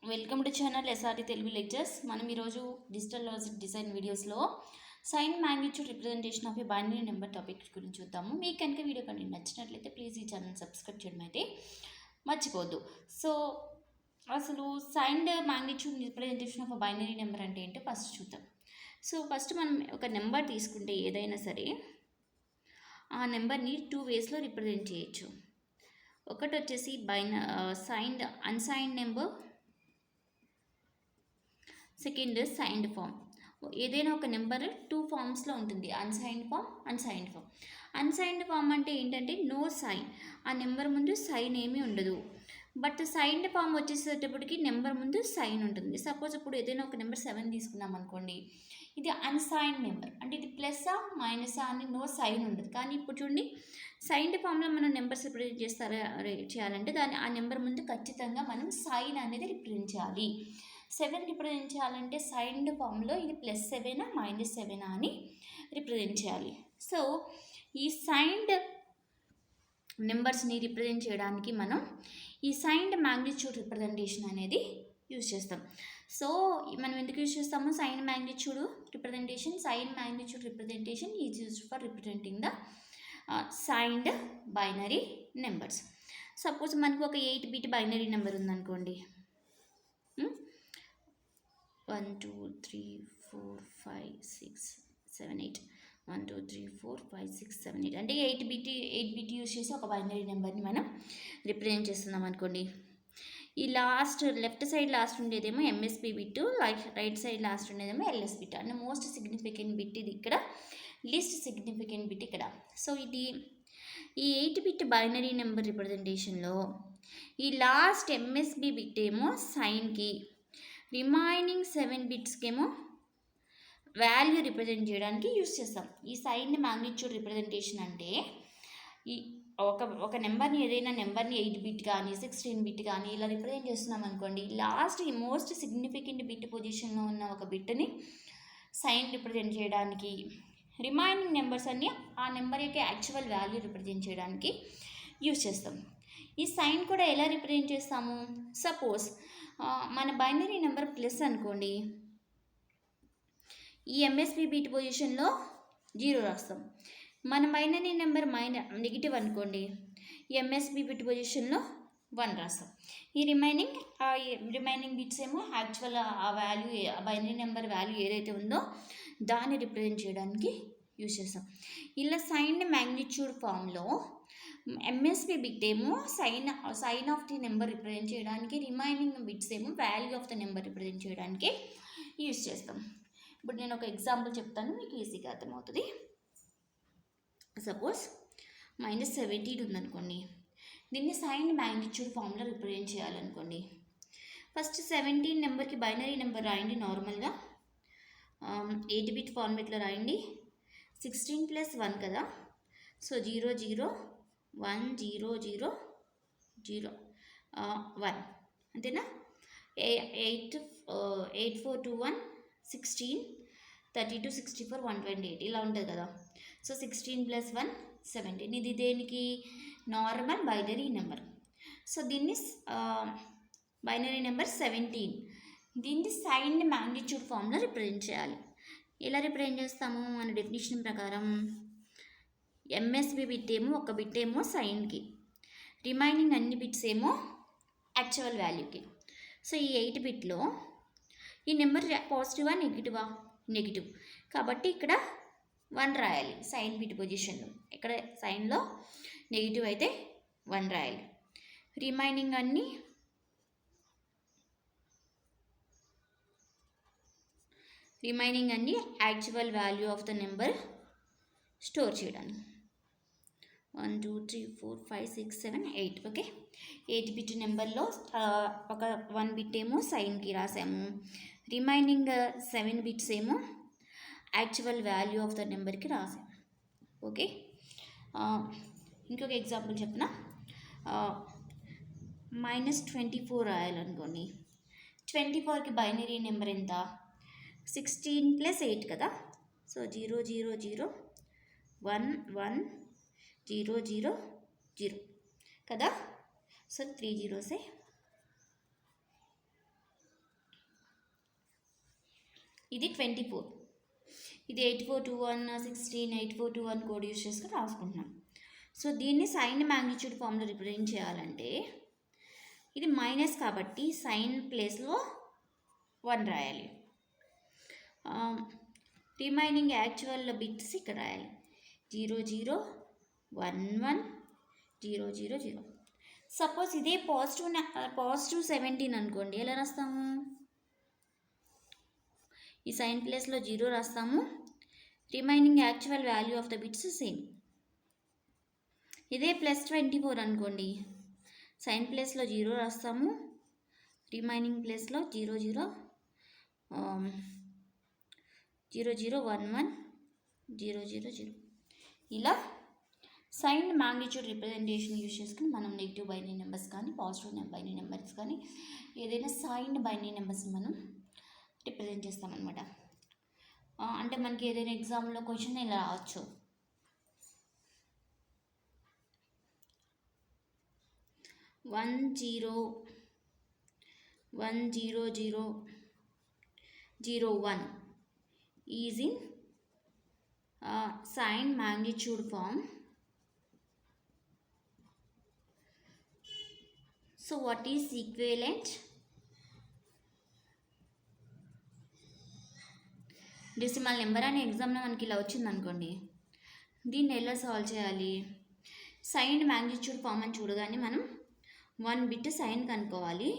Welcome to channel SRT Telugu Lectures. మనం ఈరోజు digital logic design వీడియోస్లో sign magnitude representation of a binary number topic గురించి చూద్దాము. మీకు కనుక వీడియో కంటెంట్ నచ్చినట్లయితే ప్లీజ్ ఈ ఛానల్ సబ్స్క్రైబ్ చేయడం అయితే మర్చిపోవద్దు. సో అసలు signed magnitude representation of a binary number అంటే ఏంటో ఫస్ట్ చూద్దాం. సో ఫస్ట్ మనం ఒక నెంబర్ తీసుకుంటే ఏదైనా సరే ఆ నెంబర్ని 2 వేస్లో రిప్రజెంట్ చేయొచ్చు. ఒకటి వచ్చేసి signed unsigned number, second signed form. ఏదైనా ఒక నెంబర్ 2 ఫామ్స్లో ఉంటుంది, unsigned form, unsigned form. Unsigned form అంటే ఏంటంటే నో సైన్, ఆ నెంబర్ ముందు సైన్ ఏమీ ఉండదు. బట్ సైన్డ్ ఫామ్ వచ్చేసేటప్పటికి నెంబర్ ముందు సైన్ ఉంటుంది. సపోజ్ ఇప్పుడు ఏదైనా ఒక నెంబర్ 7 తీసుకున్నాం అనుకోండి, ఇది అన్సైన్డ్ నెంబర్, అంటే ఇది ప్లస్సా మైనసా అని నో సైన్ ఉండదు. కానీ ఇప్పుడు చూడండి, సైన్డ్ ఫామ్లో మనం నెంబర్స్ రిప్రజెంట్ చేయాలంటే ఆ నెంబర్ ముందు ఖచ్చితంగా మనం సైన్ అనేది రిప్రజెంట్ చేయాలి. 7 రిప్రజెంట్ చేయాలంటే సైన్డ్ ఫామ్లో ఇది +7 -7 అని రిప్రజెంట్ చేయాలి. సో ఈ సైన్డ్ నెంబర్స్ని రిప్రజెంట్ చేయడానికి మనం ఈ సైన్డ్ మ్యాగ్నిట్యూడ్ రిప్రజెంటేషన్ అనేది యూజ్ చేస్తాం. సో మనం ఎందుకు యూజ్ చేస్తాము? Sign magnitude representation. Sign magnitude representation is used for representing the signed binary numbers. సపోజ్ మనకు ఒక 8-bit బైనరీ నెంబర్ ఉందనుకోండి, 1 2 3 4 5 6 7 8 1 2 3 4 5 6 7 8 అంటే 8 బిట్ యూజ్ చేసి ఒక బైనరీ నెంబర్ని మనం రిప్రజెంట్ చేస్తున్నాం అనుకోండి. ఈ లెఫ్ట్ సైడ్ లాస్ట్ ఉండేదేమో MSB bit, right side last ఉండేదేమో ఎల్ఎస్ బిట్. అంటే మోస్ట్ సిగ్నిఫికెంట్ బిట్ ఇది ఇక్కడ, లీస్ట్ సిగ్నిఫికెంట్ బిట్ ఇక్కడ. సో ఈ 8-bit బైనరీ నెంబర్ రిప్రజెంటేషన్లో ఈ లాస్ట్ ఎంఎస్బి బిట్ ఏమో సైన్కి, రిమైనింగ్ 7 బిట్స్కి ఏమో వాల్యూ రిప్రజెంట్ చేయడానికి యూజ్ చేస్తాం. ఈ సైన్ మ్యాగ్నిట్యూడ్ రిప్రజెంటేషన్ అంటే ఈ ఒక నెంబర్ని, ఏదైనా నెంబర్ని 8-bit కానీ 16-bit కానీ ఇలా రిప్రజెంట్ చేస్తున్నాం అనుకోండి, లాస్ట్ ఈ మోస్ట్ సిగ్నిఫికెంట్ బిట్ పొజిషన్లో ఉన్న ఒక బిట్ని సైన్ రిప్రజెంట్ చేయడానికి, రిమైనింగ్ నెంబర్స్ అన్నీ ఆ నెంబర్ యొక్క యాక్చువల్ వాల్యూ రిప్రజెంట్ చేయడానికి యూజ్ చేస్తాం. ఈ సైన్ కూడా ఎలా రిప్రజెంట్ చేస్తాము? సపోజ్ మన బైనరీ నెంబర్ ప్లస్ అనుకోండి, ఈ ఎంఎస్పి బిట్ పొజిషన్లో 0 రాస్తాం. మన బైనరీ నెంబర్ నెగిటివ్ అనుకోండి, ఈ ఎంఎస్పి బిట్ పొజిషన్లో 1 రాస్తాం. ఈ రిమైనింగ్ బిట్స్ ఏమో యాక్చువల్ ఆ వాల్యూ, ఆ బైనరీ నెంబర్ వాల్యూ ఏదైతే ఉందో దాన్ని రిప్రజెంట్ చేయడానికి యూజ్ చేస్తాం. ఇలా సైన్ మ్యాగ్నిట్యూడ్ ఫామ్లో ఎంఎస్పి బిట్ ఏమో sign of the number represent చేయడానికి, రిమైనింగ్ బిట్స్ ఏమో value of the number represent చేయడానికి యూజ్ చేస్తాం. ఇప్పుడు నేను ఒక ఎగ్జాంపుల్ చెప్తాను, మీకు ఈజీగా అర్థమవుతుంది. సపోజ్ -17 ఉందనుకోండి, దీన్ని సైన్ మ్యాగ్నిట్యూడ్ ఫామ్లో రిప్రజెంట్ చేయాలనుకోండి. ఫస్ట్ 17 నెంబర్కి బైనరీ నెంబర్ రాయండి నార్మల్గా, 8-bit ఫార్మేట్లో రాయండి. 16 + 1 కదా, సో 0 0 1 0 0 0 1 అంతేనా. 8 4 2 1 16 32 64 128 ఇలా ఉంటుంది కదా. సో 16 + 1 17, ఇది దేనికి? Normal binary number. సో దీన్ని బైనరీ నెంబర్ 17, దీన్ని సైన్ మ్యాగ్నిట్యూడ్ ఫామ్లో రిప్రజెంట్ చేయాలి. ఎలా రిప్రజెంట్ చేస్తాము? మన డెఫినేషన్ ప్రకారం ఎంఎస్బి బిట్ ఏమో ఒక బిట్ ఏమో సైన్కి, రిమైనింగ్ అన్ని బిట్స్ ఏమో యాక్చువల్ వాల్యూకి. సో ఈ 8-bitలో ఈ నెంబర్ పాజిటివా నెగిటివా? నెగిటివ్, కాబట్టి ఇక్కడ 1 రాయాలి సైన్ బిట్ పొజిషన్లో. ఇక్కడ సైన్లో నెగిటివ్ అయితే 1 రాయాలి. రిమైనింగ్ అన్నీ actual value of the number store చేయడానికి. 1 2 3 4 5 6 7 8 ఓకే. 8-bit నెంబర్లో ఒక 1 బిట్ ఏమో సైన్కి రాసాము, రిమైనింగ్ 7 బిట్స్ ఏమో యాక్చువల్ వాల్యూ ఆఫ్ ద నెంబర్కి రాసాము. ఓకే. ఇంకొక ఎగ్జాంపుల్ చెప్పిన, -24 రాయాలనుకోండి. 24కి బైనరీ నెంబర్ ఎంత? 16 + 8 కదా. సో 0 0 0 1 1 0 0 0 కదా. సో 3 zeros ఇది 24, ఇది 8421 16 8421 కోడ్ యూస్ చేసుకొని రాసుకుంటున్నాం. సో దీన్ని సైన్ మ్యాగ్నిట్యూడ్ ఫామ్లో రిప్రజెంట్ చేయాలంటే ఇది మైనస్ కాబట్టి సైన్ ప్లేస్లో 1 రాయాలి. రిమైనింగ్ యాక్చువల్ బిట్స్ ఇక్కడ రాయాలి. 0 0 1 1 0 0 0. సపోజ్ ఇదే పాజిటివ్ 17 అనుకోండి, ఎలా రాస్తాము? ఈ సైన్ ప్లేస్లో 0 రాస్తాము. Remaining actual value of the bits same. ఇదే +24 అనుకోండి, సైన్ ప్లేస్లో 0 రాస్తాము. రిమైనింగ్ ప్లేస్లో 0 0 0 0 1 1 0 0 0. ఇలా సైన్ మ్యాగ్నిట్యూడ్ రిప్రజెంటేషన్ యూజ్ చేసుకుని మనం నెగిటివ్ బైనరీ నెంబర్స్ కానీ పాజిటివ్ బైనరీ నెంబర్స్ కానీ ఏదైనా సైన్ బైనరీ నెంబర్స్ని మనం రిప్రజెంట్ చేస్తామన్నమాట. అంటే మనకి ఏదైనా ఎగ్జామ్లో క్వశ్చన్ ఇలా రావచ్చు, 1 0 1 0 0 0 1 is in sign magnitude form. So what is equivalent? Decimal number అనే ఎగ్జామ్లో మనకి ఇలా వచ్చింది అనుకోండి, దీన్ని ఎలా సాల్వ్ చేయాలి? సైన్ మ్యాగ్నిట్యూడ్ ఫామ్ అని చూడగానే మనం 1 బిట్ సైన్ కనుక్కోవాలి,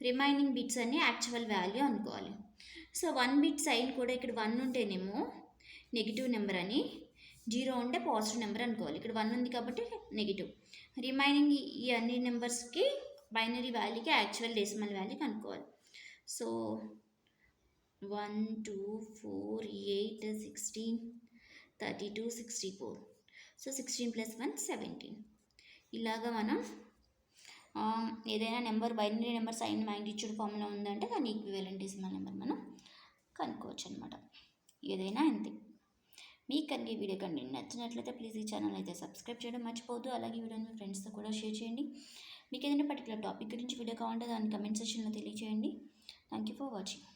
రిమైనింగ్ బిట్స్ అన్ని యాక్చువల్ వాల్యూ అనుకోవాలి. సో 1 బిట్ సైన్ కూడా ఇక్కడ 1 ఉంటేనేమో నెగిటివ్ నెంబర్ అని, 0 ఉంటే పాజిటివ్ నెంబర్ అనుకోవాలి. ఇక్కడ 1 ఉంది కాబట్టి నెగిటివ్. రిమైనింగ్ ఈ అన్ని నెంబర్స్కి బైనరీ వాల్యూకి యాక్చువల్ డెసిమల్ వాల్యూ కనుక్కోవాలి. సో 1 2 4 8 16 32 64. సో 16 + 1 17. ఇలాగా మనం ఏదైనా number binary number sign magnitude ఫామ్లో ఉందంటే దాని ఈక్వివలెంట్ డెసిమల్ నెంబర్ మనం కనుక్కోవచ్చు అనమాట. ఏదైనా అంతే. మీకు కనుక ఈ వీడియో కంటెంట్ నచ్చినట్లయితే ప్లీజ్ ఈ ఛానల్ అయితే సబ్స్క్రైబ్ చేయడం మర్చిపోవద్దు. అలాగే వీడియోని మీ ఫ్రెండ్స్తో కూడా షేర్ చేయండి. మీకు ఏదైనా పర్టికులర్ టాపిక్ గురించి వీడియో కావాలంటే దాన్ని కమెంట్ సెక్షన్లో తెలియజేయండి. Thank you for watching.